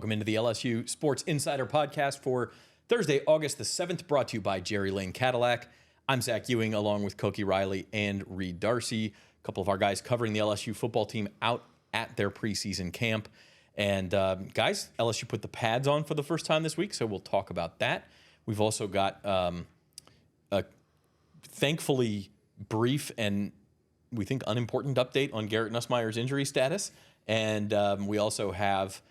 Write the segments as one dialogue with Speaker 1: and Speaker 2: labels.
Speaker 1: Welcome into the LSU Sports Insider Podcast for Thursday, August the 7th, brought to you by Jerry Lane Cadillac. I'm Zach Ewing, along with Koki Riley and Reed Darcey, a couple of our guys covering the LSU football team out at their preseason camp. And guys, LSU put the pads on for the first time this week, so we'll talk about that. We've also got a thankfully brief and we think unimportant update on Garrett Nussmeier's injury status. And we also have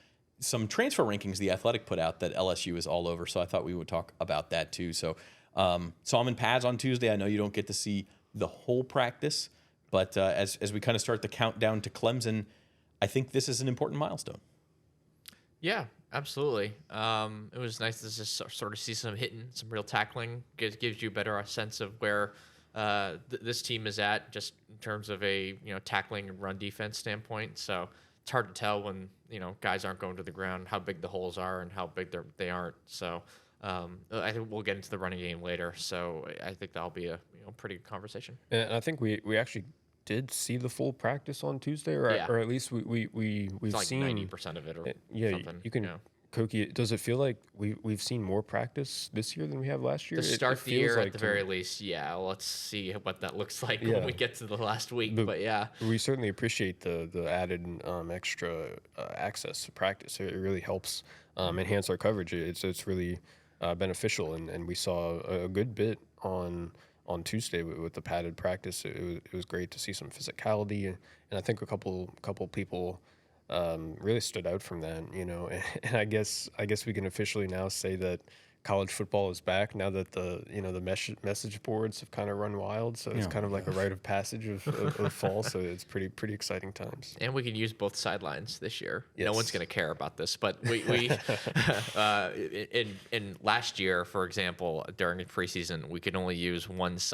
Speaker 1: some transfer rankings The Athletic put out that LSU is all over. So I thought we would talk about that too. So saw him in pads on Tuesday. I know you don't get to see the whole practice, but as we kind of start the countdown to Clemson, I think this is an important milestone.
Speaker 2: Yeah, absolutely. It was nice to just sort of see some hitting, some real tackling. Gives you a better sense of where this team is at, just in terms of a tackling and run defense standpoint. So it's hard to tell when guys aren't going to the ground how big the holes are and how big they aren't. So I think we'll get into the running game later. So I think that'll be a pretty good conversation.
Speaker 3: And I think we actually did see the full practice on Tuesday, or at least we've
Speaker 2: like
Speaker 3: seen
Speaker 2: 90% of it, or something.
Speaker 3: You can. Koki, does it feel like we've seen more practice this year than we have last year?
Speaker 2: To start the year, at the very least, yeah. Let's see what that looks like when we get to the last week. But yeah,
Speaker 3: we certainly appreciate the added extra access to practice. It really helps enhance our coverage. It's really beneficial, and we saw a good bit on Tuesday with the padded practice. It was great to see some physicality, and I think a couple people really stood out from that, and I guess we can officially now say that college football is back now that the message boards have kind of run wild. So it's kind of like a rite of passage of fall. So it's pretty exciting times.
Speaker 2: And we can use both sidelines this year.
Speaker 3: Yes.
Speaker 2: No one's going to care about this, but we in last year, for example, during preseason, we could only use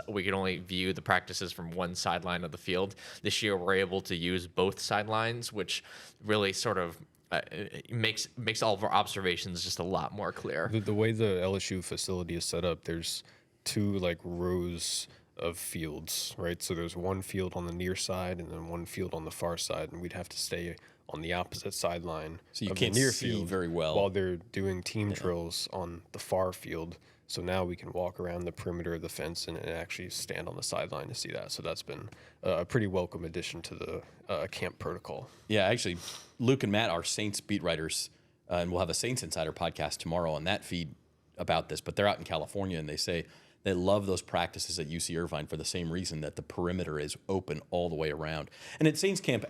Speaker 2: we could only view the practices from one sideline of the field. This year, we're able to use both sidelines, which really sort of it makes all of our observations just a lot more clear.
Speaker 3: The way the LSU facility is set up, there's two rows of fields, right? So there's one field on the near side and then one field on the far side, and we'd have to stay on the opposite sideline.
Speaker 1: So you
Speaker 3: of
Speaker 1: can't
Speaker 3: the near
Speaker 1: see
Speaker 3: field
Speaker 1: very well
Speaker 3: while they're doing team drills on the far field. So now we can walk around the perimeter of the fence and actually stand on the sideline to see that. So that's been a pretty welcome addition to the camp protocol.
Speaker 1: Yeah, actually, Luke and Matt are Saints beat writers, and we'll have a Saints Insider podcast tomorrow on that feed about this. But they're out in California, and they say they love those practices at UC Irvine for the same reason, that the perimeter is open all the way around. And at Saints camp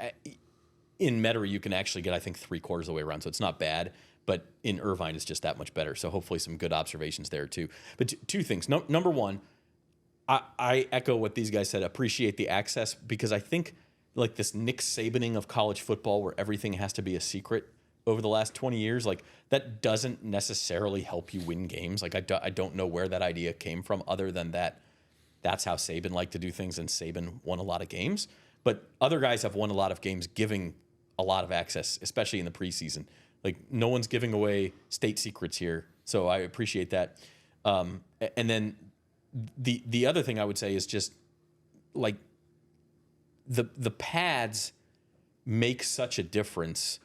Speaker 1: in Metairie, you can actually get, I think, 3/4 of the way around, so it's not bad. But in Irvine, it's just that much better. So hopefully some good observations there too. But two things. Number one, I echo what these guys said. Appreciate the access, because I think like this Nick Sabaning of college football, where everything has to be a secret over the last 20 years, like that doesn't necessarily help you win games. Like I don't know where that idea came from, other than that's how Saban liked to do things, and Saban won a lot of games. But other guys have won a lot of games giving a lot of access, especially in the preseason. Like no one's giving away state secrets here, so I appreciate that. And then the other thing I would say is just like the pads make such a difference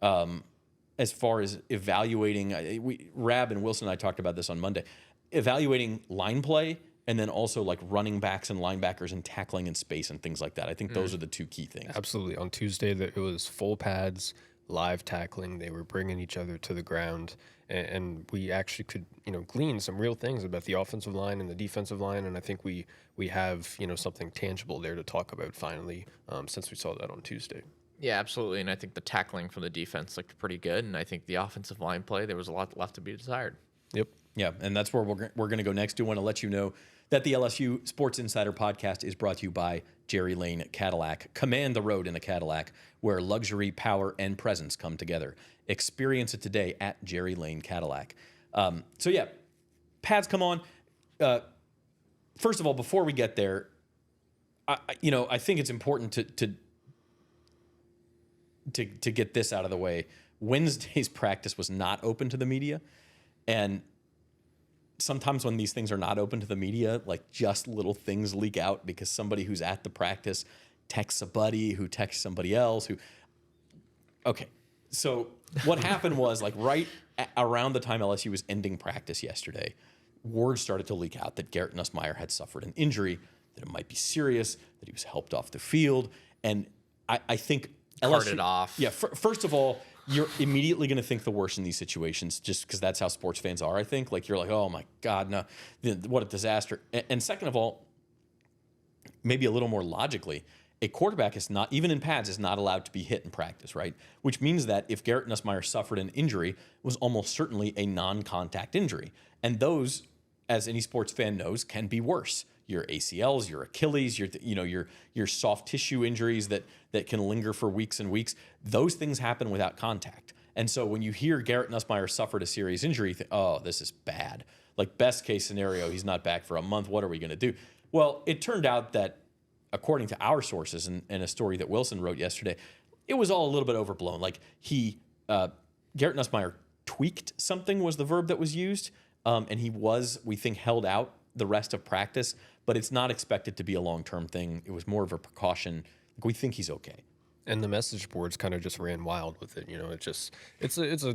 Speaker 1: as far as evaluating. Rab and Wilson and I talked about this on Monday, evaluating line play, and then also like running backs and linebackers and tackling in space and things like that. I think those are the two key things.
Speaker 3: Absolutely. On Tuesday, it was full pads, live tackling. They were bringing each other to the ground, and we actually could glean some real things about the offensive line and the defensive line, and I think we have something tangible there to talk about finally, since we saw that on Tuesday.
Speaker 2: Yeah, absolutely. And I think the tackling from the defense looked pretty good, and I think the offensive line play, there was a lot left to be desired.
Speaker 3: Yep.
Speaker 1: Yeah, and that's where we're going to go next. Do want to let you know that the LSU Sports Insider Podcast is brought to you by Jerry Lane Cadillac. Command the road in a Cadillac, where luxury, power, and presence come together. Experience it today at Jerry Lane Cadillac. So yeah, pads come on. First of all, before we get there, I think it's important to get this out of the way. Wednesday's practice was not open to the media, and sometimes when these things are not open to the media, like just little things leak out because somebody who's at the practice texts a buddy who texts somebody else who. Okay, So what happened was like around the time LSU was ending practice yesterday, word started to leak out that Garrett Nussmeier had suffered an injury, that it might be serious, that he was helped off the field. And I think
Speaker 2: Carted off.
Speaker 1: Yeah, first of all, you're immediately going to think the worst in these situations just because that's how sports fans are, I think. Like, you're like, oh, my God, no, what a disaster. And second of all, maybe a little more logically, a quarterback is not, even in pads, is not allowed to be hit in practice, right? Which means that if Garrett Nussmeier suffered an injury, it was almost certainly a non-contact injury. And those, as any sports fan knows, can be worse. Your ACLs, your Achilles, your soft tissue injuries that can linger for weeks and weeks. Those things happen without contact. And so when you hear Garrett Nussmeier suffered a serious injury, you think, oh, this is bad. Like, best case scenario, he's not back for a month. What are we going to do? Well, it turned out that, according to our sources and a story that Wilson wrote yesterday, it was all a little bit overblown. Like, Garrett Nussmeier tweaked something was the verb that was used, and he was, we think, held out the rest of practice, but it's not expected to be a long-term thing. It was more of a precaution. Like, we think he's okay.
Speaker 3: And the message boards kind of just ran wild with it. It's a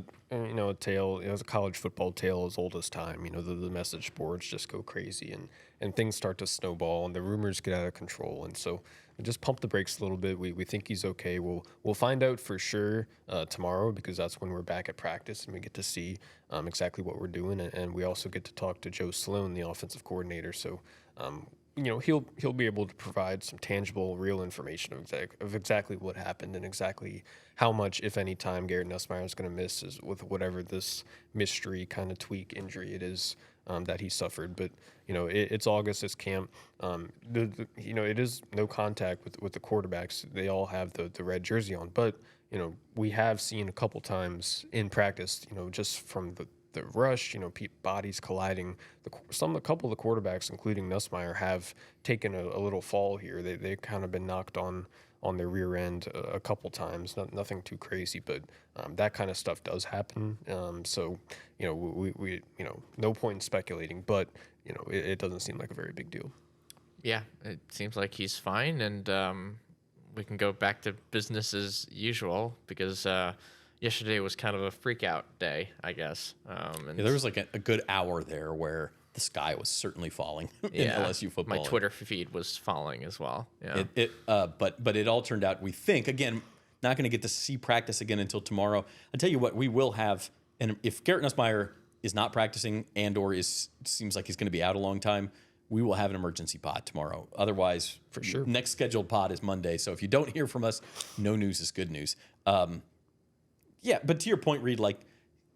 Speaker 3: tale. It was a college football tale as old as time. The message boards just go crazy and things start to snowball and the rumors get out of control. And so just pump the brakes a little bit. We think he's okay. We'll find out for sure tomorrow, because that's when we're back at practice and we get to see exactly what we're doing. And we also get to talk to Joe Sloan, the offensive coordinator. So he'll be able to provide some tangible, real information of exactly what happened and exactly how much, if any, time Garrett Nussmeier is going to miss is with whatever this mystery kind of tweak injury it is that he suffered. But it's August, it's camp. It is no contact with the quarterbacks. They all have the red jersey on, but we have seen a couple times in practice, just from the rush, bodies colliding. A couple of the quarterbacks, including Nussmeier, have taken a little fall here. They've kind of been knocked on their rear end a couple times. Nothing too crazy, but that kind of stuff does happen. So we no point in speculating, but it doesn't seem like a very big deal.
Speaker 2: Yeah, it seems like he's fine, and we can go back to business as usual, because yesterday was kind of a freak out day, I guess.
Speaker 1: There was like a good hour there where the sky was certainly falling in LSU football.
Speaker 2: My Twitter feed was falling as well. Yeah.
Speaker 1: But it all turned out, we think, again, not going to get to see practice again until tomorrow. I'll tell you what, we will have, and if Garrett Nussmeier is not practicing and/or seems like he's going to be out a long time, we will have an emergency pod tomorrow. Otherwise,
Speaker 3: for sure,
Speaker 1: next scheduled pod is Monday. So if you don't hear from us, no news is good news. Yeah, but to your point, Reed, like,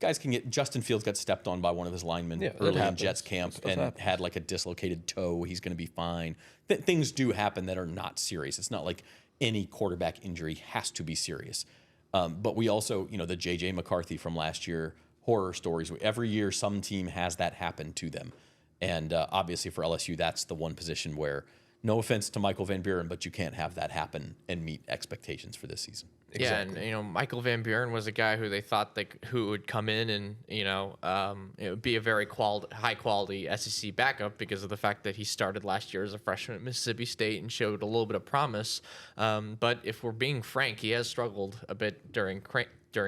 Speaker 1: guys can get, Justin Fields got stepped on by one of his linemen early in Jets camp and had like a dislocated toe. He's going to be fine. Things do happen that are not serious. It's not like any quarterback injury has to be serious. But we also, the J.J. McCarthy from last year, horror stories. Every year some team has that happen to them. And obviously for LSU, that's the one position where, no offense to Michael Van Buren, but you can't have that happen and meet expectations for this season.
Speaker 3: Exactly.
Speaker 2: Yeah, and Michael Van Buren was a guy who they thought who would come in and it would be a very high quality SEC backup because of the fact that he started last year as a freshman at Mississippi State and showed a little bit of promise. But if we're being frank, he has struggled a bit during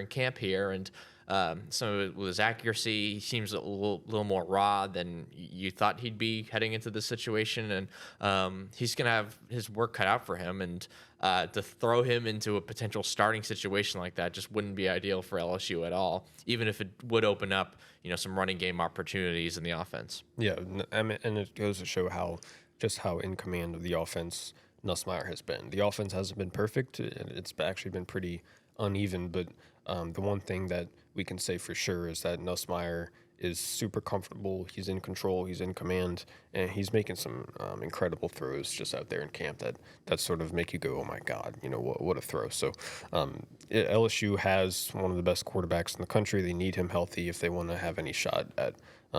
Speaker 2: camp here, and so with his accuracy, he seems a little more raw than you thought he'd be heading into this situation, and he's going to have his work cut out for him, and to throw him into a potential starting situation like that just wouldn't be ideal for LSU at all, even if it would open up, some running game opportunities in the offense.
Speaker 3: Yeah, I mean, and it goes to show how in command of the offense Nussmeier has been. The offense hasn't been perfect. It's actually been pretty uneven, but the one thing that we can say for sure is that Nussmeier is super comfortable. He's in control. He's in command, and he's making some incredible throws just out there in camp that sort of make you go, "Oh my God, what a throw!" So LSU has one of the best quarterbacks in the country. They need him healthy if they want to have any shot at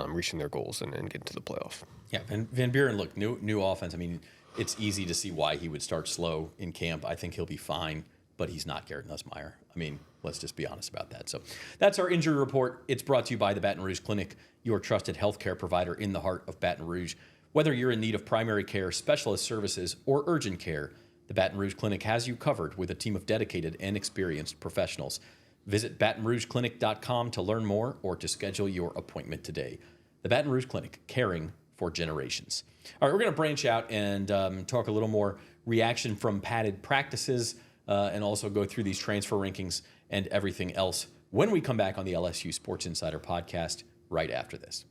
Speaker 3: reaching their goals and getting to the playoff.
Speaker 1: Yeah, Van Buren, look, new offense. I mean, it's easy to see why he would start slow in camp. I think he'll be fine, but he's not Garrett Nussmeier. I mean, let's just be honest about that. So that's our injury report. It's brought to you by the Baton Rouge Clinic, your trusted healthcare provider in the heart of Baton Rouge. Whether you're in need of primary care, specialist services, or urgent care, the Baton Rouge Clinic has you covered with a team of dedicated and experienced professionals. Visit BatonRougeClinic.com to learn more or to schedule your appointment today. The Baton Rouge Clinic, caring for generations. All right, we're going to branch out and talk a little more reaction from padded practices and also go through these transfer rankings and everything else when we come back on the LSU Sports Insider podcast right after this.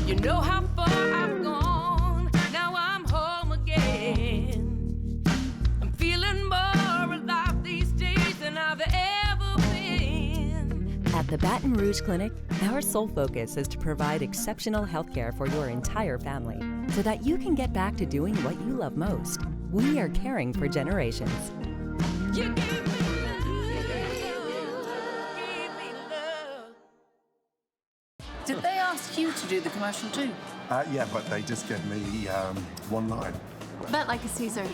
Speaker 4: You know how far I've gone, now I'm home again. I'm feeling more alive these days than I've ever been.
Speaker 5: At the Baton Rouge Clinic, our sole focus is to provide exceptional health care for your entire family so that you can get back to doing what you love most. We are caring for generations.
Speaker 4: You gave me love, gave me love.
Speaker 6: Did they ask you to do the commercial too?
Speaker 7: Yeah, but they just gave me one line.
Speaker 6: Bet like a Caesar.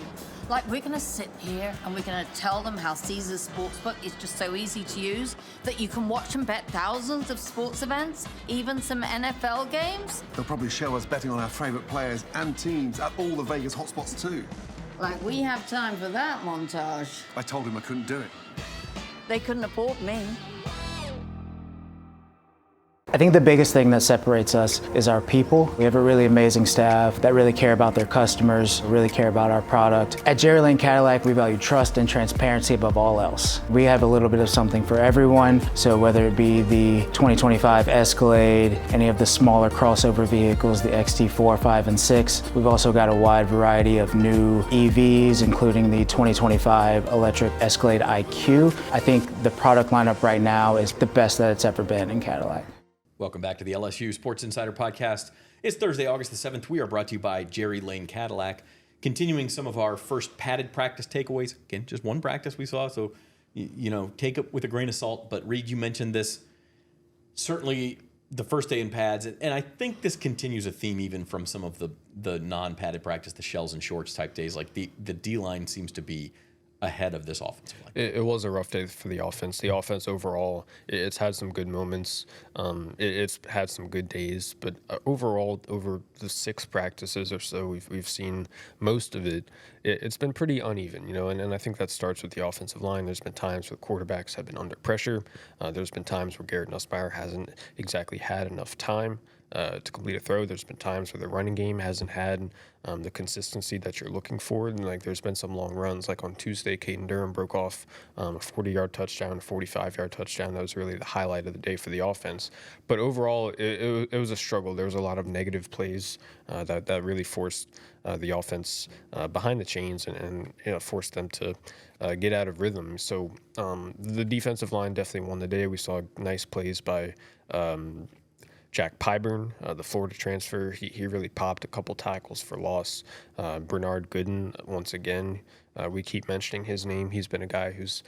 Speaker 6: Like, we're gonna sit here and we're gonna tell them how Caesar's Sportsbook is just so easy to use that you can watch and bet thousands of sports events, even some NFL games.
Speaker 7: They'll probably show us betting on our favourite players and teams at all the Vegas hotspots too.
Speaker 6: Like, we have time for that montage.
Speaker 7: I told him I couldn't do it.
Speaker 6: They couldn't afford me.
Speaker 8: I think the biggest thing that separates us is our people. We have a really amazing staff that really care about their customers, really care about our product. At Jerry Lane Cadillac, we value trust and transparency above all else. We have a little bit of something for everyone. So whether it be the 2025 Escalade, any of the smaller crossover vehicles, the XT4, 5, and 6, we've also got a wide variety of new EVs, including the 2025 electric Escalade IQ. I think the product lineup right now is the best that it's ever been in Cadillac.
Speaker 1: Welcome back to the LSU Sports Insider podcast. It's Thursday, August the 7th. We are brought to you by Jerry Lane Cadillac. Continuing some of our first padded practice takeaways. Again, just one practice we saw, so, take it with a grain of salt. But Reed, you mentioned this. Certainly the first day in pads, and I think this continues a theme even from some of the non-padded practice, the shells and shorts type days. Like the D-line seems to be ahead of this offensive line.
Speaker 3: It was a rough day for the offense. The offense overall, it's had some good moments. It's had some good days, but overall, over the 6 practices or so, we've seen most of it. It's been pretty uneven, and I think that starts with the offensive line. There's been times where quarterbacks have been under pressure. There's been times where Garrett Nussmeier hasn't exactly had enough time to complete a throw. There's been times where the running game hasn't had the consistency that you're looking for. And there's been some long runs. Like on Tuesday, Caden Durham broke off a 40-yard touchdown, a 45-yard touchdown. That was really the highlight of the day for the offense. But overall, it was a struggle. There was a lot of negative plays that really forced the offense behind the chains and forced them to get out of rhythm. So the defensive line definitely won the day. We saw nice plays by Jack Pyburn, the Florida transfer. He really popped a couple tackles for loss. Bernard Gooden, once again, we keep mentioning his name. He's been a guy who's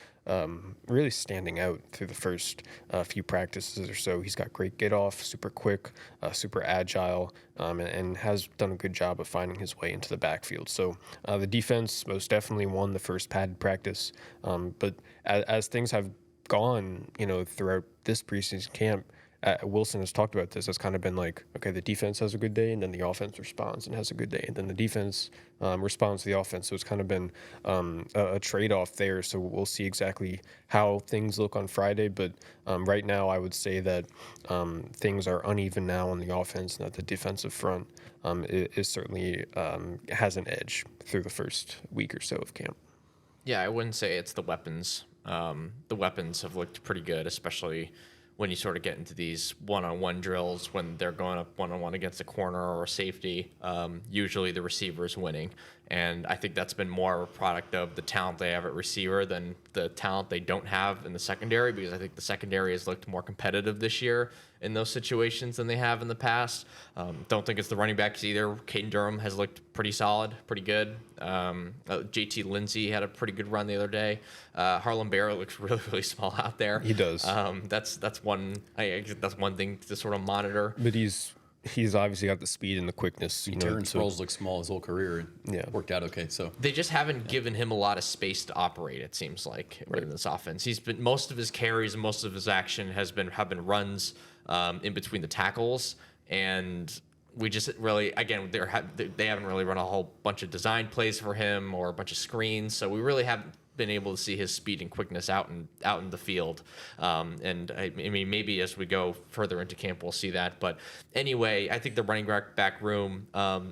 Speaker 3: really standing out through the first few practices or so. He's got great get off, super quick, super agile, and has done a good job of finding his way into the backfield. So the defense most definitely won the first padded practice. But as things have gone, throughout this preseason camp, Wilson has talked about this. It's kind of been like, okay, the defense has a good day, and then the offense responds and has a good day, and then the defense responds to the offense. So it's kind of been a trade-off there. So we'll see exactly how things look on Friday. But right now, I would say that things are uneven now on the offense, and that the defensive front is certainly has an edge through the first week or so of camp.
Speaker 2: Yeah, I wouldn't say it's the weapons. The weapons have looked pretty good, especially when you sort of get into these one-on-one drills, when they're going up one-on-one against a corner or a safety, usually the receiver's winning. And I think that's been more of a product of the talent they have at receiver than the talent they don't have in the secondary, because I think the secondary has looked more competitive this year in those situations than they have in the past. Don't think it's the running backs either. Caden Durham has looked pretty solid, pretty good. JT Lindsey had a pretty good run the other day. Harlem Barrow looks really, really small out there.
Speaker 3: He does.
Speaker 2: That's one. I guess that's one thing to sort of monitor.
Speaker 3: But he's obviously got the speed and the quickness.
Speaker 1: Terrence Sproles looked small his whole career. And worked out okay. So
Speaker 2: they just haven't given him a lot of space to operate. It seems like in this offense, he's been most of his carries and most of his action have been runs in between the tackles, and we just really they haven't really run a whole bunch of design plays for him or a bunch of screens. So we really haven't been able to see his speed and quickness out in the field. And I mean, maybe as we go further into camp, we'll see that. But anyway, I think the running back room,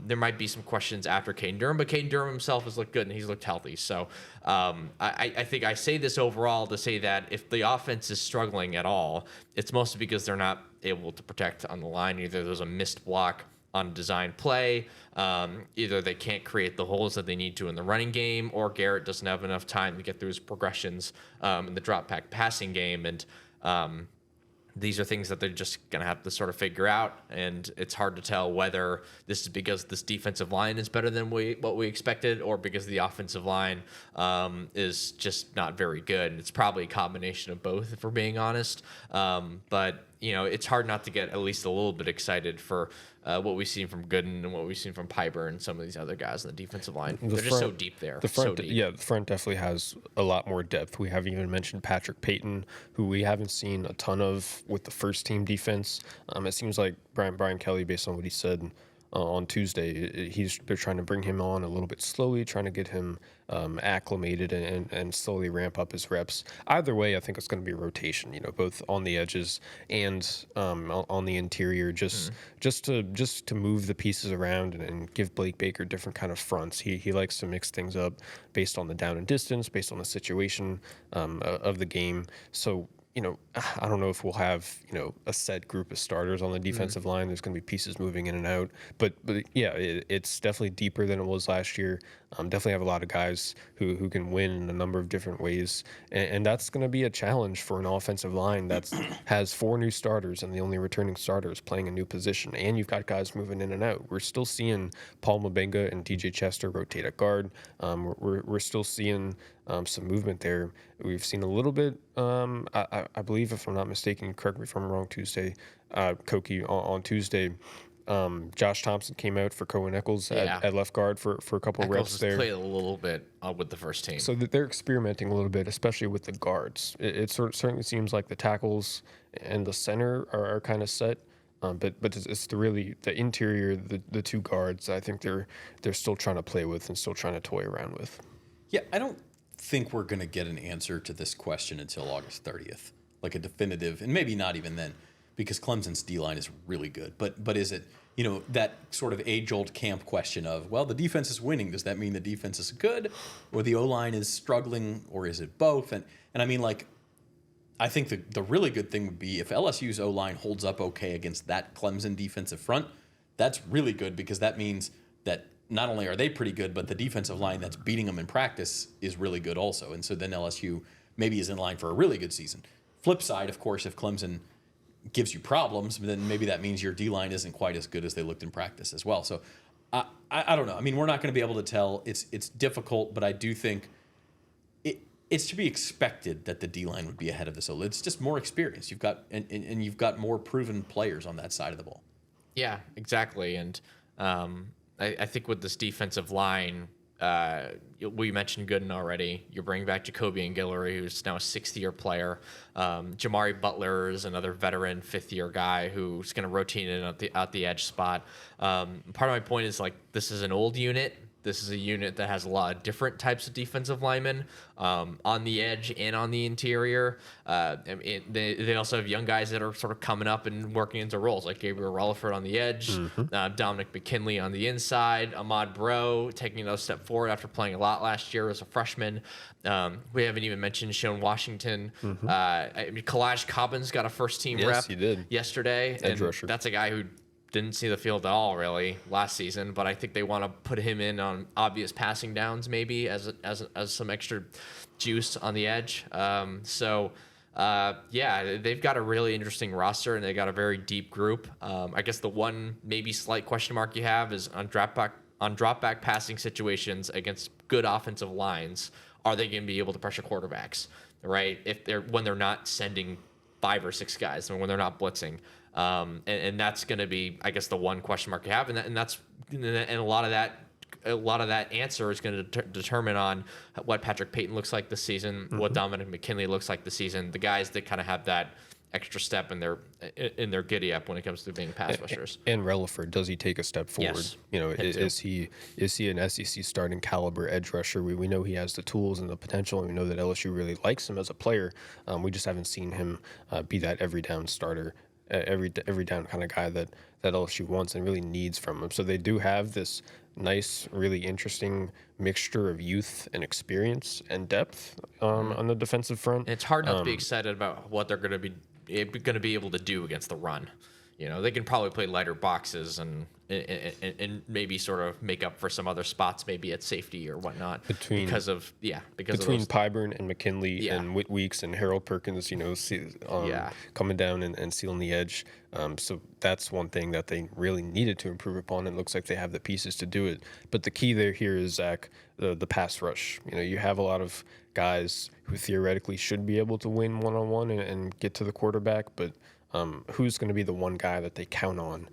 Speaker 2: there might be some questions after Caden Durham, but Caden Durham himself has looked good and he's looked healthy. So I think I say this overall to say that if the offense is struggling at all, it's mostly because they're not able to protect on the line. Either there's a missed block on design play, either they can't create the holes that they need to in the running game, or Garrett doesn't have enough time to get through his progressions in the drop back passing game. And these are things that they're just going to have to sort of figure out. And it's hard to tell whether this is because this defensive line is better than what we expected, or because the offensive line is just not very good. And it's probably a combination of both, if we're being honest. But, it's hard not to get at least a little bit excited for what we've seen from Gooden and what we've seen from Piper and some of these other guys on the defensive line. They're just so deep there.
Speaker 3: The front,
Speaker 2: so deep.
Speaker 3: Yeah, the front definitely has a lot more depth. We haven't even mentioned Patrick Payton, who we haven't seen a ton of with the first team defense. It seems like Brian Kelly, based on what he said on Tuesday, they're trying to bring him on a little bit slowly, trying to get him acclimated and slowly ramp up his reps. Either way, I think it's going to be a rotation, both on the edges and on the interior, just to move the pieces around and give Blake Baker different kind of fronts. He likes to mix things up based on the down and distance, based on the situation of the game. So, I don't know if we'll have, a set group of starters on the defensive line. There's going to be pieces moving in and out. But yeah, it's definitely deeper than it was last year. Definitely have a lot of guys who can win in a number of different ways. And that's going to be a challenge for an offensive line that has 4 new starters and the only returning starters playing a new position. And you've got guys moving in and out. We're still seeing Paul Mabenga and DJ Chester rotate at guard. We're still seeing some movement there. We've seen a little bit, I believe, if I'm not mistaken, correct me if I'm wrong, Koki on Tuesday, Josh Thompson came out for Cohen Eccles at left guard for a couple of reps there.
Speaker 2: Played a little bit with the first team.
Speaker 3: So they're experimenting a little bit, especially with the guards. It certainly seems like the tackles and the center are kind of set. But it's the interior, the 2 guards, I think they're still trying to play with and still trying to toy around with.
Speaker 1: Yeah, I don't think we're going to get an answer to this question until August 30th, like a definitive, and maybe not even then, because Clemson's D-line is really good. But is it, that sort of age-old camp question of, well, the defense is winning. Does that mean the defense is good, or the O-line is struggling, or is it both? And I mean, like, I think the really good thing would be if LSU's O-line holds up okay against that Clemson defensive front. That's really good, because that means that not only are they pretty good, but the defensive line that's beating them in practice is really good also. And so then LSU maybe is in line for a really good season. Flip side, of course, if Clemson gives you problems, then maybe that means your D-line isn't quite as good as they looked in practice as well. So I don't know. I mean, we're not going to be able to tell. It's difficult, but I do think it's to be expected that the D-line would be ahead of the O. It's just more experience. You've got and you've got more proven players on that side of the ball. Yeah,
Speaker 2: exactly. And I think with this defensive line, we mentioned Gooden already. You're bringing back Jacoby and Guillory, who's now a 6th-year player. Jamari Butler is another veteran 5th-year guy who's going to rotate in at the edge spot. Part of my point is, like, this is an old unit. This is a unit that has a lot of different types of defensive linemen on the edge and on the interior. They also have young guys that are sort of coming up and working into roles, like Gabriel Rutherford on the edge, Dominic McKinley on the inside, Ahmad Bro taking another step forward after playing a lot last year as a freshman. We haven't even mentioned Sean Washington. Kalaj Cobbins got a first-team rep yesterday.
Speaker 3: Edge rusher.
Speaker 2: That's a guy who didn't see the field at all really last season, but I think they want to put him in on obvious passing downs maybe as some extra juice on the edge. They've got a really interesting roster and they got a very deep group. I guess the one maybe slight question mark you have is on drop back passing situations against good offensive lines. Are they going to be able to pressure quarterbacks, right? When they're not sending 5 or 6 guys, and when they're not blitzing. And that's going to be, I guess, the one question mark you have, and a lot of that answer is going to determine on what Patrick Payton looks like this season, what Dominic McKinley looks like this season, the guys that kind of have that extra step in their giddy up when it comes to being pass rushers.
Speaker 3: And Relaford, does he take a step forward?
Speaker 2: Yes,
Speaker 3: You know,
Speaker 2: him too.
Speaker 3: is he an SEC starting caliber edge rusher? We know he has the tools and the potential, and we know that LSU really likes him as a player. We just haven't seen him be that every down starter, every down kind of guy that LSU wants and really needs from him. So they do have this nice, really interesting mixture of youth and experience and depth on the defensive front.
Speaker 2: And it's hard not to be excited about what they're going to be able to do against the run. You know, they can probably play lighter boxes and maybe sort of make up for some other spots, maybe at safety or whatnot. Between
Speaker 3: Pyburn and McKinley and Whit Weeks and Harold Perkins, you know, coming down and sealing the edge. So that's one thing that they really needed to improve upon. It looks like they have the pieces to do it. But the key here is, Zach, the pass rush. You know, you have a lot of guys who theoretically should be able to win one-on-one and get to the quarterback, but who's going to be the one guy that they count on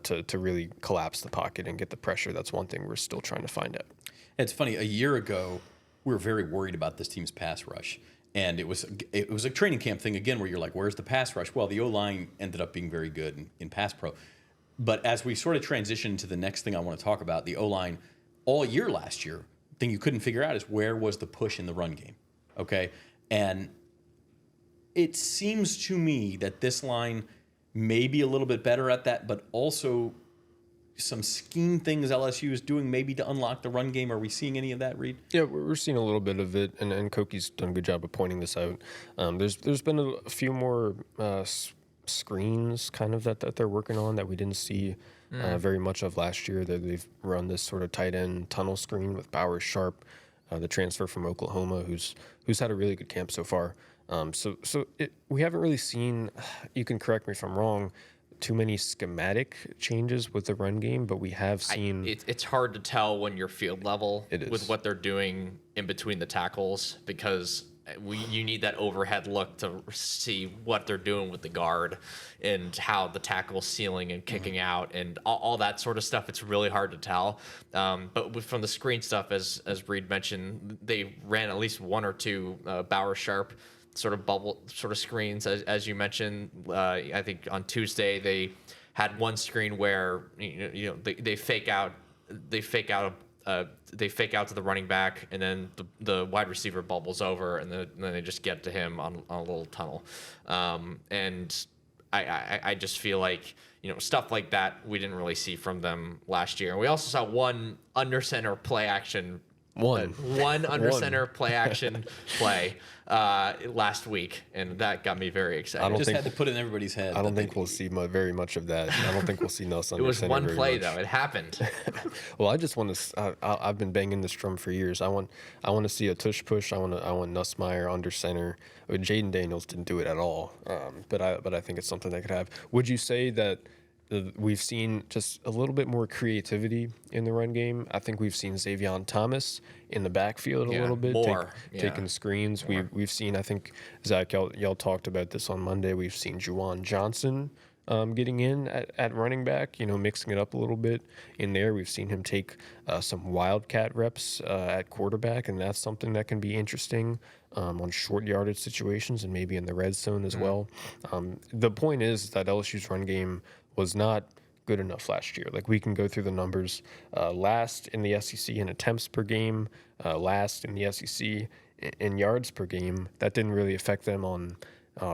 Speaker 3: to really collapse the pocket and get the pressure? That's one thing we're still trying to find out.
Speaker 1: It's funny. A year ago, we were very worried about this team's pass rush. And it was a training camp thing, again, where you're like, where's the pass rush? Well, the O-line ended up being very good in pass pro. But as we sort of transition to the next thing I want to talk about, the O-line all year last year, thing you couldn't figure out is where was the push in the run game, okay? And it seems to me that this line may be a little bit better at that, but also some scheme things LSU is doing maybe to unlock the run game. Are we seeing any of that, Reed?
Speaker 3: Yeah, we're seeing a little bit of it, and Koki's done a good job of pointing this out. There's been a few more screens kind of that they're working on that we didn't see very much of last year. They've run this sort of tight end tunnel screen with Bowers Sharp, the transfer from Oklahoma, who's had a really good camp so far. We haven't really seen, you can correct me if I'm wrong, too many schematic changes with the run game, but we have seen...
Speaker 2: It's hard to tell when you're field level with what they're doing in between the tackles, because you need that overhead look to see what they're doing with the guard and how the tackle's sealing and kicking out and all that sort of stuff. It's really hard to tell. But from the screen stuff, as Reed mentioned, they ran at least one or two Bauer Sharp sort of bubble sort of screens, as you mentioned. I think on Tuesday they had one screen where they fake out to the running back, and then the wide receiver bubbles over, and then they just get to him on a little tunnel. And I just feel like stuff like that we didn't really see from them last year. And we also saw one under center play action. One under center play action play last week, and that got me very excited.
Speaker 1: Had to put it in everybody's head.
Speaker 3: I don't think we'll see very much of that. I don't think we'll see Nuss under center.
Speaker 2: It was one play
Speaker 3: much.
Speaker 2: though. It happened.
Speaker 3: Well, I just want to. I've been banging this drum for years. I want to see a tush push. I want Nussmeier under center. Jaden Daniels didn't do it at all, but I think it's something they could have. Would you say that? We've seen just a little bit more creativity in the run game. I think we've seen Xavion Thomas in the backfield a little bit, taking screens. We've seen, I think, Zach, y'all talked about this on Monday. We've seen Juwan Johnson getting in at running back, mixing it up a little bit in there. We've seen him take some wildcat reps at quarterback, and that's something that can be interesting on short yardage situations and maybe in the red zone as well. The point is that LSU's run game was not good enough last year. Like, we can go through the numbers. Last in the SEC in attempts per game, last in the SEC in yards per game. That didn't really affect them on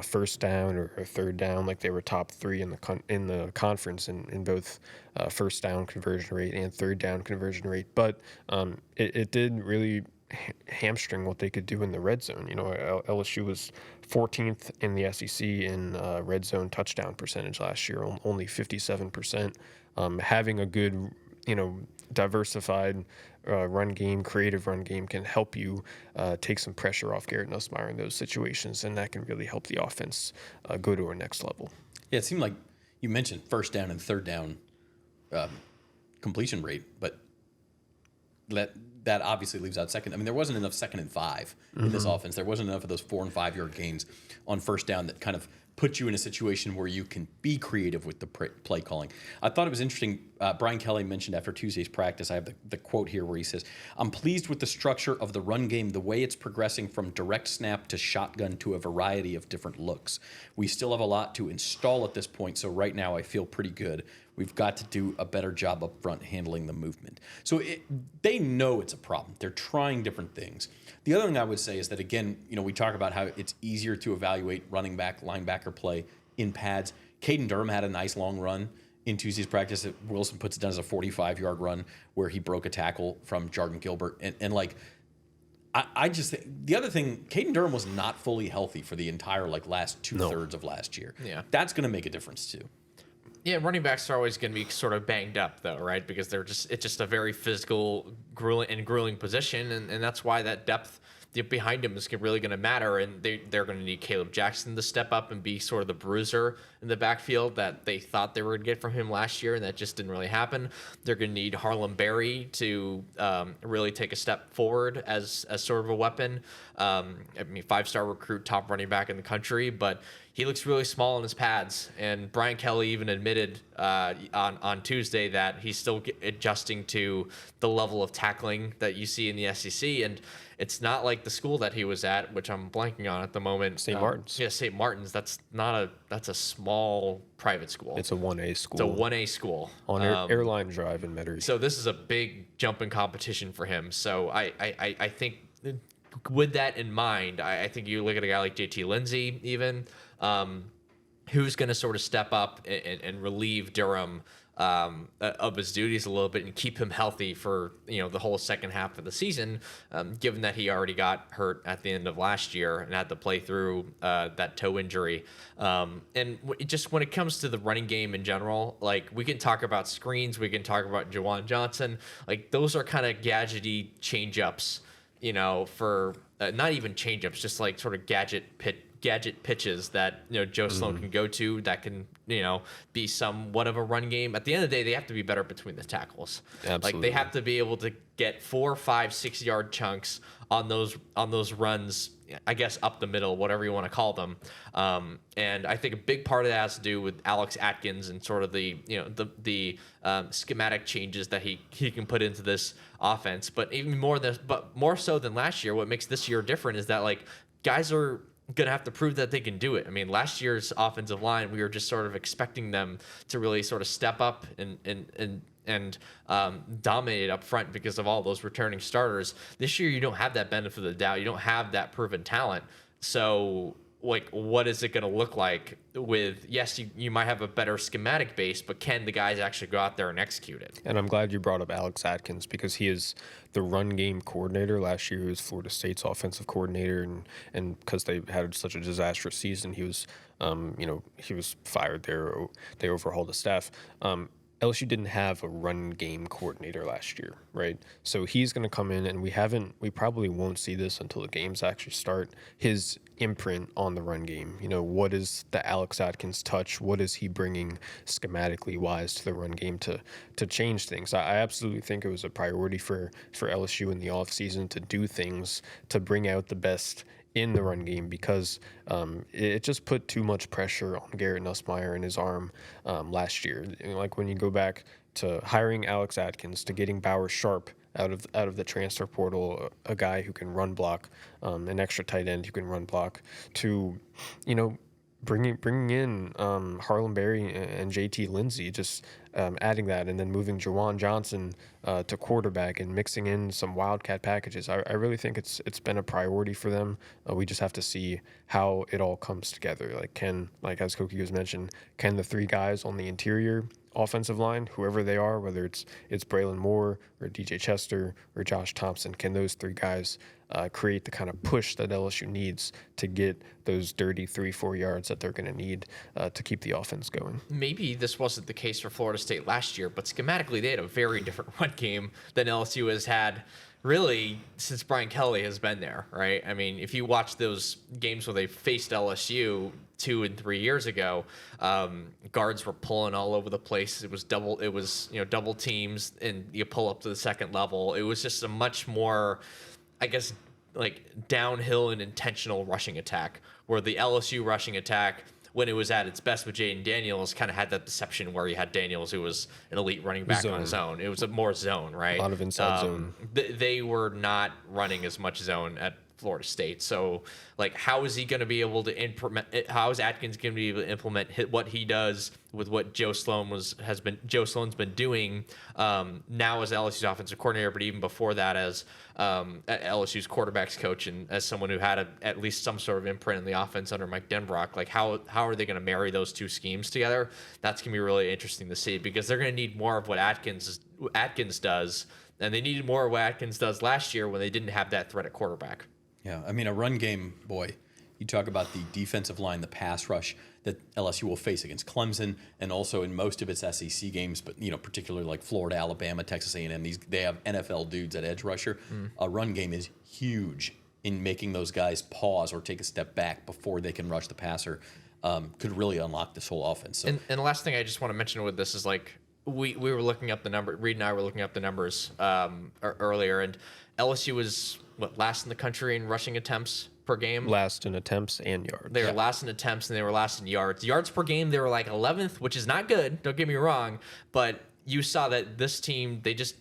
Speaker 3: first down or third down. Like, they were top 3 in the conference in both first down conversion rate and third down conversion rate. But it did really hamstring what they could do in the red zone. LSU was 14th in the SEC in red zone touchdown percentage last year, only 57%. Having a good, diversified run game, creative run game can help you take some pressure off Garrett Nussmeier in those situations, and that can really help the offense go to our next level.
Speaker 1: Yeah, it seemed like you mentioned first down and third down completion rate, but that obviously leaves out second. I mean, there wasn't enough 2nd and 5 in this offense. There wasn't enough of those 4 and 5 yard gains on first down that kind of put you in a situation where you can be creative with the play calling. I thought it was interesting. Brian Kelly mentioned after Tuesday's practice, I have the quote here where he says, "I'm pleased with the structure of the run game, the way it's progressing from direct snap to shotgun to a variety of different looks. We still have a lot to install at this point, so right now I feel pretty good. We've got to do a better job up front handling the movement." So they know it's a problem. They're trying different things. The other thing I would say is that, again, we talk about how it's easier to evaluate running back, linebacker play in pads. Caden Durham had a nice long run in Tuesday's practice. Wilson puts it down as a 45-yard run where he broke a tackle from Jordan Gilbert. I just think the other thing, Caden Durham was not fully healthy for the entire last two-thirds of last year.
Speaker 2: Yeah.
Speaker 1: That's going to make a difference too.
Speaker 2: Yeah, running backs are always going to be sort of banged up, though, right? Because it's just a very physical, grueling position, and that's why that depth behind him is really going to matter. And they're going to need Caleb Jackson to step up and be sort of the bruiser in the backfield that they thought they were going to get from him last year, and that just didn't really happen. They're going to need Harlem Berry to really take a step forward as sort of a weapon. 5-star recruit, top running back in the country, but he looks really small in his pads, and Brian Kelly even admitted on Tuesday that he's still adjusting to the level of tackling that you see in the SEC, and it's not like the school that he was at, which I'm blanking on at the moment.
Speaker 3: St. Martin's.
Speaker 2: Yeah, St. Martin's. That's a small private school.
Speaker 3: It's a 1A school.
Speaker 2: It's a 1A school
Speaker 3: on Airline Drive in Metairie.
Speaker 2: So this is a big jump in competition for him. So I think with that in mind, I think you look at a guy like JT Lindsay even, who's going to sort of step up and relieve Durham of his duties a little bit and keep him healthy for the whole second half of the season, given that he already got hurt at the end of last year and had to play through that toe injury. And just when it comes to the running game in general, we can talk about screens, we can talk about Juwan Johnson, those are kind of gadgety change-ups, for not even change-ups, just sort of gadget pitches that Joe Sloan can go to that can be somewhat of a run game. At the end of the day, they have to be better between the tackles.
Speaker 3: Absolutely.
Speaker 2: They have to be able to get 4, 5, 6 yard chunks on those runs, I guess up the middle, whatever you want to call them. And I think a big part of that has to do with Alex Atkins and sort of the schematic changes that he can put into this offense. But even more so than last year, what makes this year different is that guys are going to have to prove that they can do it. I mean, last year's offensive line, we were just sort of expecting them to really sort of step up and dominate up front because of all those returning starters. This year, you don't have that benefit of the doubt. You don't have that proven talent. So, what is it going to look like with, yes, you might have a better schematic base, but can the guys actually go out there and execute it?
Speaker 3: And I'm glad you brought up Alex Atkins because he is the run game coordinator. Last year, he was Florida State's offensive coordinator, and because they had such a disastrous season, he was, he was fired there. They overhauled the staff. LSU didn't have a run game coordinator last year, right? So he's going to come in, and we probably won't see this until the games actually start, his imprint on the run game. What is the Alex Atkins touch? What is he bringing schematically wise to the run game to change things? I absolutely think it was a priority for LSU in the offseason to do things to bring out the best in the run game because it just put too much pressure on Garrett Nussmeier and his arm last year. When you go back to hiring Alex Atkins, to getting Bauer Sharp out of the transfer portal, a guy who can run block, an extra tight end who can run block, to bringing in Harlem Berry and JT Lindsay, just adding that, and then moving Juwan Johnson to quarterback and mixing in some Wildcat packages. I really think it's been a priority for them. We just have to see how it all comes together. As Koki was mentioned, can the 3 guys on the interior offensive line, whoever they are, whether it's Braylon Moore or DJ Chester or Josh Thompson, can those 3 guys create the kind of push that LSU needs to get those dirty 3-4 yards that they're going to need to keep the offense going?
Speaker 2: Maybe this wasn't the case for Florida State last year, but schematically they had a very different run game than LSU has had really since Brian Kelly has been there, right? I mean, if you watch those games where they faced LSU 2 and 3 years ago, guards were pulling all over the place. It was double teams, and you pull up to the second level. It was just a much more, I guess, downhill and intentional rushing attack, where the LSU rushing attack when it was at its best with Jaden Daniels, kind of had that deception where you had Daniels, who was an elite running back on his own. It was a more zone, right?
Speaker 3: A lot of inside zone.
Speaker 2: They were not running as much zone at Florida State. So, like, how is he going to be able to implement? How is Atkins going to be able to implement what he does with what Joe Sloan's been doing now as LSU's offensive coordinator, but even before that as LSU's quarterbacks coach and as someone who had at least some sort of imprint in the offense under Mike Denbrock? Like, how are they going to marry those two schemes together? That's going to be really interesting to see, because they're going to need more of what Atkins does, and they needed more of what Atkins does last year when they didn't have that threat at quarterback.
Speaker 1: Yeah, I mean, a run game, boy, you talk about the defensive line, the pass rush that LSU will face against Clemson, and also in most of its SEC games, but, you know, particularly like Florida, Alabama, Texas A&M, they have NFL dudes at edge rusher. A run game is huge in making those guys pause or take a step back before they can rush the passer. Could really unlock this whole offense. So.
Speaker 2: And the last thing I just want to mention with this is, like, we were looking up the number. Reed and I were looking up the numbers earlier, and LSU was last in the country in rushing attempts per game.
Speaker 3: Last in attempts and yards.
Speaker 2: They were last in attempts and they were last in yards. Yards per game, they were like 11th, which is not good. Don't get me wrong, but you saw that this team, they just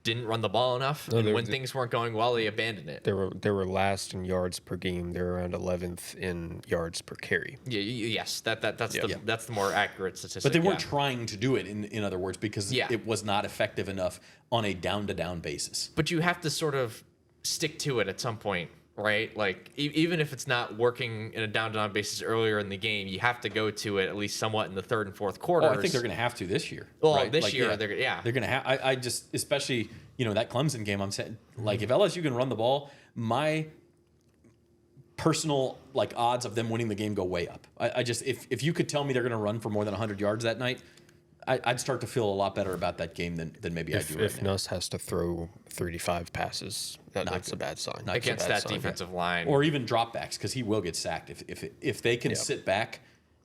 Speaker 2: didn't run the ball enough, and when things weren't going well, they abandoned it.
Speaker 3: They were last in yards per game. They were around 11th in yards per carry.
Speaker 2: Yeah, yes, that's the more accurate statistic.
Speaker 1: But they weren't trying to do it, in other words, because
Speaker 2: Yeah.
Speaker 1: it was not effective enough on a down-to-down basis.
Speaker 2: But you have to sort of stick to it at some point, right? Like, even if it's not working in a down-to-down basis earlier in the game, you have to go to it at least somewhat in the third and fourth quarters.
Speaker 1: Oh, I think they're going to have to this year.
Speaker 2: Well,
Speaker 1: right?
Speaker 2: this
Speaker 1: Like,
Speaker 2: year,
Speaker 1: yeah,
Speaker 2: they're
Speaker 1: going to have. I just, especially, you know, that Clemson game, I'm saying, like, if LSU can run the ball, my personal, like, odds of them winning the game go way up. I just, if you could tell me they're going to run for more than 100 yards that night, I'd start to feel a lot better about that game than maybe I do right
Speaker 3: If
Speaker 1: now.
Speaker 3: Nuss has to throw 35 passes, that's a bad sign.
Speaker 2: against that defensive line.
Speaker 1: Or even dropbacks, because he will get sacked. If they can sit back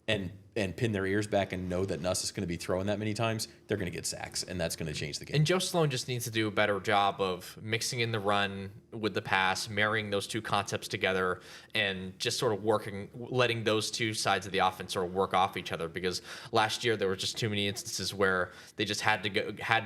Speaker 1: and pin their ears back and know that Nuss is going to be throwing that many times, they're going to get sacks, and that's going to change the game.
Speaker 2: And Joe Sloan just needs to do a better job of mixing in the run with the pass, marrying those two concepts together, and just sort of letting those two sides of the offense sort of work off each other. Because last year there were just too many instances where they just had to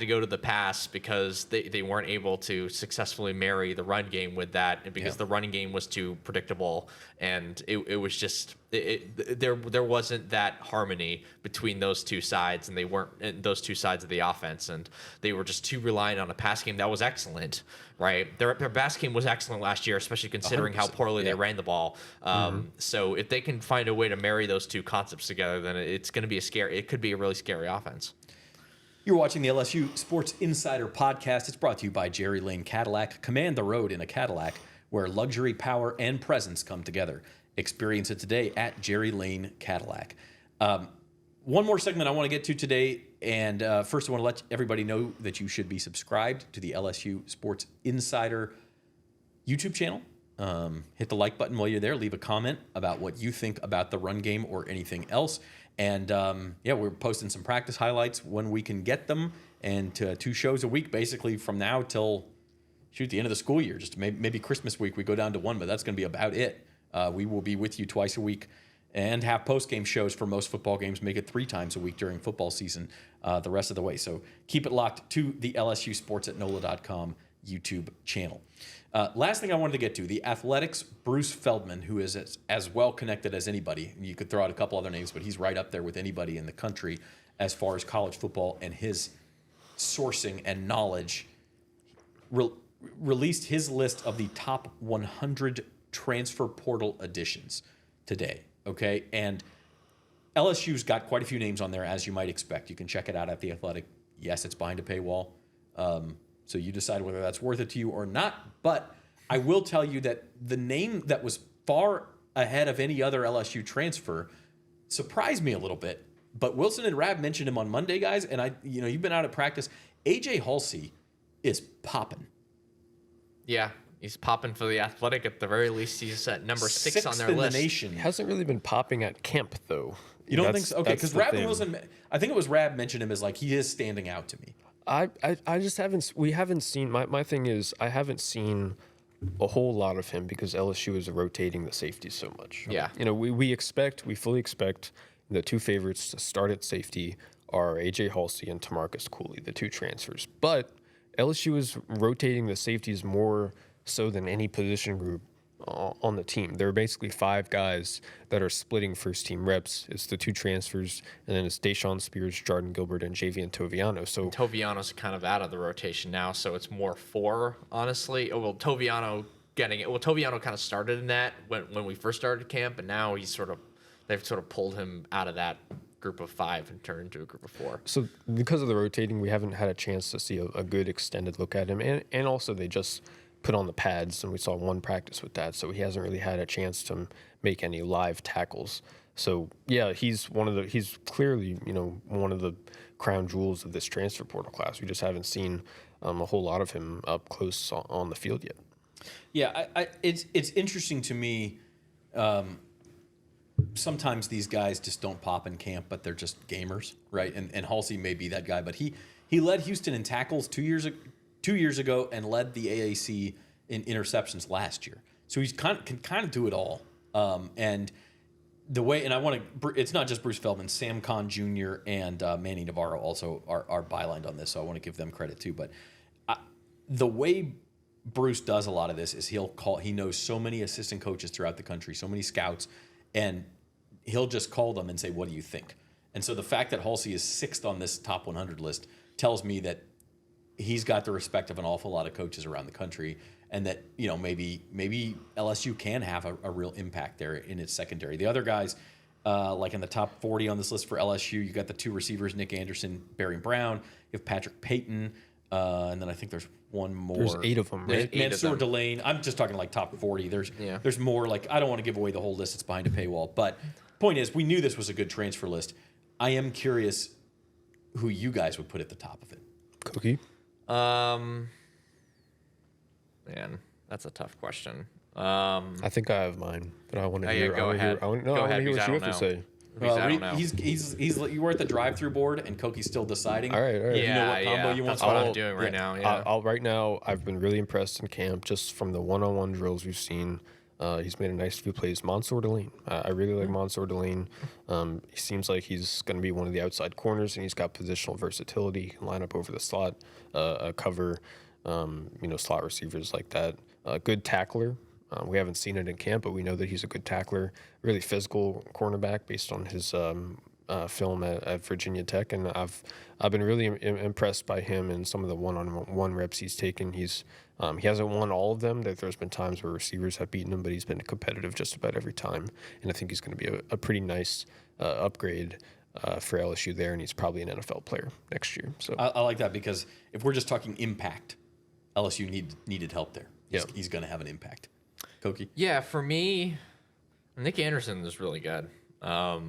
Speaker 2: go to the pass because they weren't able to successfully marry the run game with that, because the running game was too predictable, and it was just there wasn't that harmony between those two sides, and those two sides of the offense, and they were just too reliant on a pass game that was excellent, right? Their pass game was excellent last year, especially considering how poorly they ran the ball. So if they can find a way to marry those two concepts together, then it's going to be it could be a really scary offense.
Speaker 1: You're watching the LSU Sports Insider podcast. It's brought to you by Jerry Lane Cadillac. Command the road in a Cadillac, where luxury, power, and presence come together. Experience it today at Jerry Lane Cadillac. One more segment I want to get to today, and first I want to let everybody know that you should be subscribed to the LSU Sports Insider YouTube channel. Hit the like button while you're there. Leave a comment about what you think about the run game or anything else. And we're posting some practice highlights when we can get them, and 2 shows a week basically from now till the end of the school year. Just maybe Christmas week we go down to 1, but that's going to be about it. We will be with you twice a week and have post-game shows for most football games, make it 3 times a week during football season the rest of the way. So keep it locked to the LSU Sports at NOLA.com YouTube channel. Last thing I wanted to get to, the Athletics' Bruce Feldman, who is as well connected as anybody. You could throw out a couple other names, but he's right up there with anybody in the country as far as college football and his sourcing and knowledge. Released his list of the top 100 transfer portal additions today. Okay, and LSU's got quite a few names on there, as you might expect. You can check it out at The Athletic. Yes, it's behind a paywall, so you decide whether that's worth it to you or not. But I will tell you that the name that was far ahead of any other LSU transfer surprised me a little bit. But Wilson and Rab mentioned him on Monday, guys, and you've been out at practice. AJ Halsey is popping.
Speaker 2: Yeah. He's popping for the Athletic at the very least. He's at number 6 on their
Speaker 1: in
Speaker 2: list.
Speaker 1: The nation.
Speaker 3: He hasn't really been popping at camp, though.
Speaker 1: You don't think so? Okay, because Rab and Wilson, I think it was Rab mentioned him as like, he is standing out to me.
Speaker 3: I just haven't. We haven't seen. My thing is, I haven't seen a whole lot of him because LSU is rotating the safeties so much.
Speaker 2: Yeah.
Speaker 3: We fully expect the two favorites to start at safety are AJ Halsey and Tamarcus Cooley, the two transfers. But LSU is rotating the safeties more so than any position group on the team. There are basically 5 guys that are splitting first-team reps. It's the 2 transfers, and then it's Deshaun Spears, Jordan Gilbert, and Javian Toviano. So
Speaker 2: Toviano's kind of out of the rotation now, so it's more 4, honestly. Oh, well, Toviano kind of started in that when we first started camp, and now they've sort of pulled him out of that group of 5 and turned into a group of 4.
Speaker 3: So because of the rotating, we haven't had a chance to see a good extended look at him, and also they just put on the pads, and we saw one practice with that, so he hasn't really had a chance to make any live tackles. So yeah, he's clearly one of the crown jewels of this transfer portal class. We just haven't seen a whole lot of him up close on the field yet.
Speaker 1: Yeah, it's interesting to me. Sometimes these guys just don't pop in camp, but they're just gamers, right? And Halsey may be that guy, but he led Houston in tackles 2 years ago and led the AAC in interceptions last year. So he can kind of do it all. And the way, and it's not just Bruce Feldman, Sam Kahn Jr. and Manny Navarro also are bylined on this, so I want to give them credit too. But the way Bruce does a lot of this is he knows so many assistant coaches throughout the country, so many scouts, and he'll just call them and say, what do you think? And so the fact that Halsey is 6th on this top 100 list tells me that he's got the respect of an awful lot of coaches around the country, and that maybe LSU can have a real impact there in its secondary. The other guys, like in the top 40 on this list for LSU, you got the 2 receivers, Nick Anderson, Barry Brown. You have Patrick Payton, and then I think there's one more.
Speaker 3: There's 8 of them, right?
Speaker 1: Mansour Delane. I'm just talking like top 40. There's more. Like, I don't want to give away the whole list. It's behind a paywall. But point is, we knew this was a good transfer list. I am curious who you guys would put at the top of it.
Speaker 3: Koki?
Speaker 2: Man, that's a tough question.
Speaker 3: I think I have mine, but I want to hear.
Speaker 2: Go ahead.
Speaker 3: I want to hear what you have to say.
Speaker 2: I don't know.
Speaker 1: He's you were at the drive-through board, and Koki's still deciding.
Speaker 3: All right.
Speaker 2: Yeah,
Speaker 1: you know what combo you want.
Speaker 2: That's what I'm doing right now. Yeah.
Speaker 3: Right now, I've been really impressed in camp just from the one-on-one drills we've seen. He's made a nice few plays. Mansour Delane. I really like Mansour Delane. He seems like he's going to be one of the outside corners, and he's got positional versatility. He can line up over the slot, cover, slot receivers like that. Good tackler. We haven't seen it in camp, but we know that he's a good tackler. Really physical cornerback based on his film at Virginia Tech, and I've been really impressed by him and some of the one-on-one reps he's taken. He hasn't won all of them. There's been times where receivers have beaten him, but he's been competitive just about every time. And I think he's going to be a pretty nice upgrade for LSU there, and he's probably an NFL player next year. So
Speaker 1: I like that, because if we're just talking impact, LSU needed help there. He's going to have an impact. Koki?
Speaker 2: Yeah, for me, Nick Anderson is really good. I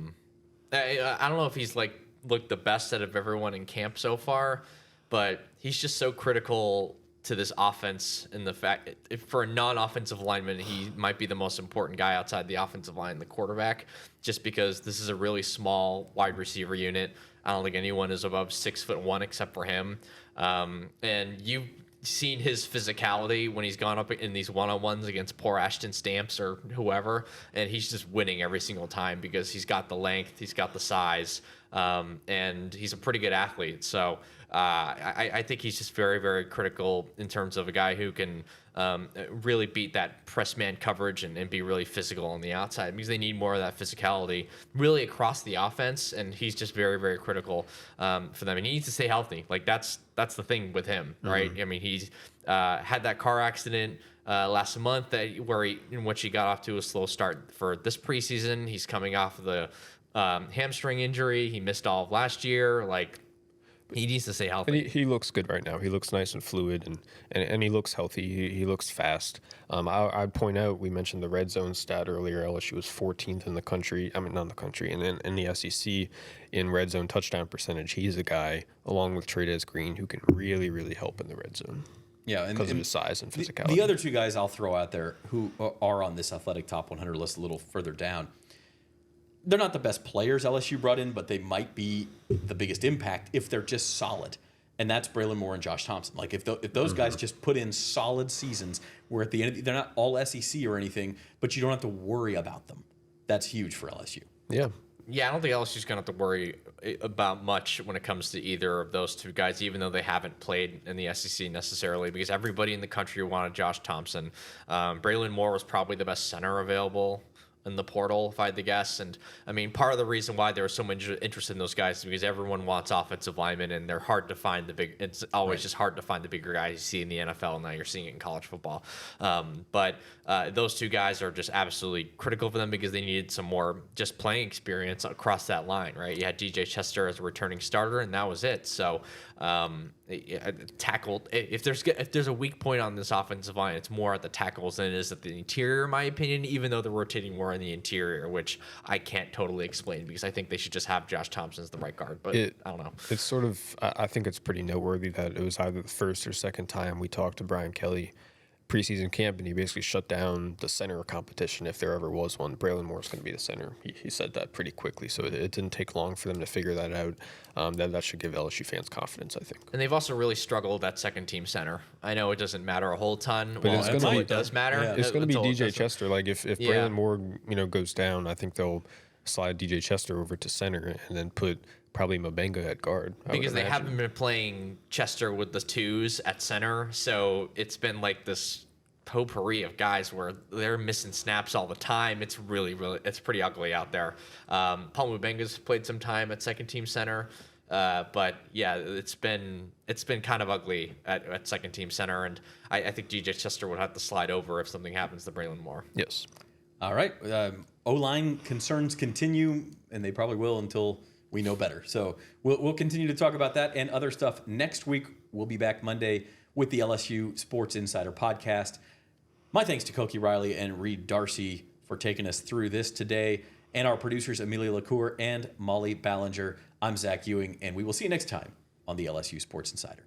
Speaker 2: don't know if he's looked the best out of everyone in camp so far, but he's just so critical to this offense, and the fact for a non-offensive lineman, he might be the most important guy outside the offensive line, the quarterback, just because this is a really small wide receiver unit. I don't think anyone is above 6'1" except for him. And you've seen his physicality when he's gone up in these one-on-ones against poor Ashton Stamps or whoever, and he's just winning every single time because he's got the length, he's got the size, and he's a pretty good athlete. So I think he's just very, very critical in terms of a guy who can really beat that press man coverage and be really physical on the outside, because they need more of that physicality really across the offense, and he's just very, very critical for them. And he needs to stay healthy. Like, that's the thing with him, right? I mean, he's had that car accident last month in which he got off to a slow start for this preseason. He's coming off of the hamstring injury. He missed all of last year. He needs to stay healthy.
Speaker 3: He looks good right now. He looks nice and fluid, and he looks healthy. He looks fast. I'd point out, we mentioned the red zone stat earlier. LSU was 14th in the country. I mean, not in the country, and in the SEC in red zone touchdown percentage. He's a guy, along with Trey'Dez Green, who can really, really help in the red zone.
Speaker 1: Yeah,
Speaker 3: because of his size and physicality.
Speaker 1: The other 2 guys I'll throw out there who are on this athletic top 100 list a little further down, they're not the best players LSU brought in, but they might be the biggest impact if they're just solid. And that's Braylon Moore and Josh Thompson. Like if those guys just put in solid seasons where at the end they're not all SEC or anything, but you don't have to worry about them. That's huge for LSU.
Speaker 3: Yeah.
Speaker 2: Yeah, I don't think LSU's going to have to worry about much when it comes to either of those two guys, even though they haven't played in the SEC necessarily, because everybody in the country wanted Josh Thompson. Braylon Moore was probably the best center available in the portal, if I had to guess. And I mean, part of the reason why there was so much interest in those guys is because everyone wants offensive linemen, and they're hard to find it's always just hard to find the bigger guys you see in the NFL, and now you're seeing it in college football. But those two guys are just absolutely critical for them because they needed some more just playing experience across that line, right? You had DJ Chester as a returning starter, and that was it. So tackled. If there's a weak point on this offensive line, it's more at the tackles than it is at the interior, in my opinion, even though they're rotating more in the interior, which I can't totally explain because I think they should just have Josh Thompson as the right guard, but I don't know.
Speaker 3: It's sort of, I think it's pretty noteworthy that it was either the first or second time we talked to Brian Kelly preseason camp, and he basically shut down the center competition if there ever was one. Braylon Moore's going to be the center. He said that pretty quickly, so it didn't take long for them to figure that out. That should give LSU fans confidence, I think.
Speaker 2: And they've also really struggled at second team center. I know it doesn't matter a whole ton,
Speaker 3: but
Speaker 2: it does matter.
Speaker 1: Yeah.
Speaker 3: It's going to be DJ Chester. Like if Braylon Moore goes down, I think they'll slide DJ Chester over to center and then put probably Mabenga at guard.
Speaker 2: Because they haven't been playing Chester with the twos at center, so it's been like this potpourri of guys where they're missing snaps all the time. It's it's pretty ugly out there. Paul Mabenga's played some time at second team center, but yeah, it's been kind of ugly at second team center, and I think DJ Chester would have to slide over if something happens to Braylon Moore.
Speaker 3: Yes.
Speaker 1: All right. O-line concerns continue, and they probably will until we know better. So we'll continue to talk about that and other stuff next week. We'll be back Monday with the LSU Sports Insider podcast. My thanks to Koki Riley and Reed Darcey for taking us through this today, and our producers Amelia LaCour and Molly Ballinger. I'm Zach Ewing, and we will see you next time on the LSU Sports Insider.